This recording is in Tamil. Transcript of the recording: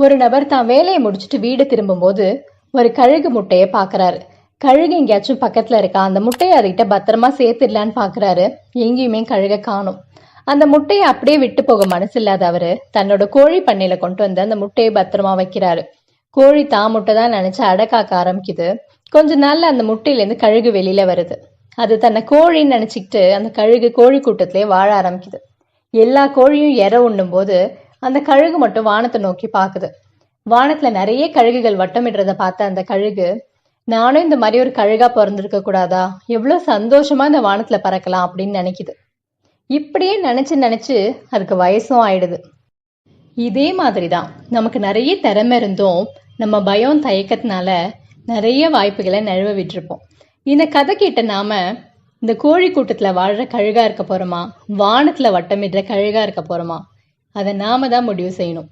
ஒரு நபர் தான் வேலையை முடிச்சுட்டு வீடு திரும்பும்போது ஒரு கழுகு முட்டையை பாக்குறாரு. கழுகு எங்கேயாச்சும் பக்கத்துல இருக்கா, அந்த முட்டையை அதுகிட்ட பத்திரமா சேர்த்துடலான்னு பாக்குறாரு. எங்கேயுமே கழுக காணும். அந்த முட்டையை அப்படியே விட்டு போக மனசு இல்லாத அவரு தன்னோட கோழி பண்ணையில கொண்டு வந்து அந்த முட்டையை பத்திரமா வைக்கிறாரு. கோழி தான் முட்டை தான் நினைச்சு அடை காக்க ஆரம்பிக்குது. கொஞ்ச நாள்ல அந்த முட்டையில இருந்து கழுகு வெளியில வருது. அது தன்னை கோழின்னு நினைச்சுக்கிட்டு அந்த கழுகு கோழி கூட்டத்திலே வாழ ஆரம்பிக்குது. எல்லா கோழியும் இறை உண்ணும் போது அந்த கழுகு மட்டும் வானத்தை நோக்கி பாக்குது. வானத்துல நிறைய கழுகுகள் வட்டமிடுறத பார்த்த அந்த கழுகு, நானும் இந்த மாதிரி ஒரு கழுகா பிறந்திருக்க கூடாதா, எவ்வளவு சந்தோஷமா இந்த வானத்துல பறக்கலாம் அப்படின்னு நினைக்குது. இப்படியே நினைச்சு நினைச்சு அதுக்கு வயசும் ஆயிடுது. இதே மாதிரிதான் நமக்கு நிறைய திறமை இருந்தும் நம்ம பயம் தயக்கத்தினால நிறைய வாய்ப்புகளை நழுவ விட்டுருப்போம். இந்த கதை கேட்ட நாம இந்த கோழி கூட்டத்துல வாழ்ற கழுகா இருக்க போறோமா, வானத்துல வட்டமிடுற கழுகா இருக்க போறோமா, அதை நாம தான் முடிவு செய்யணும்.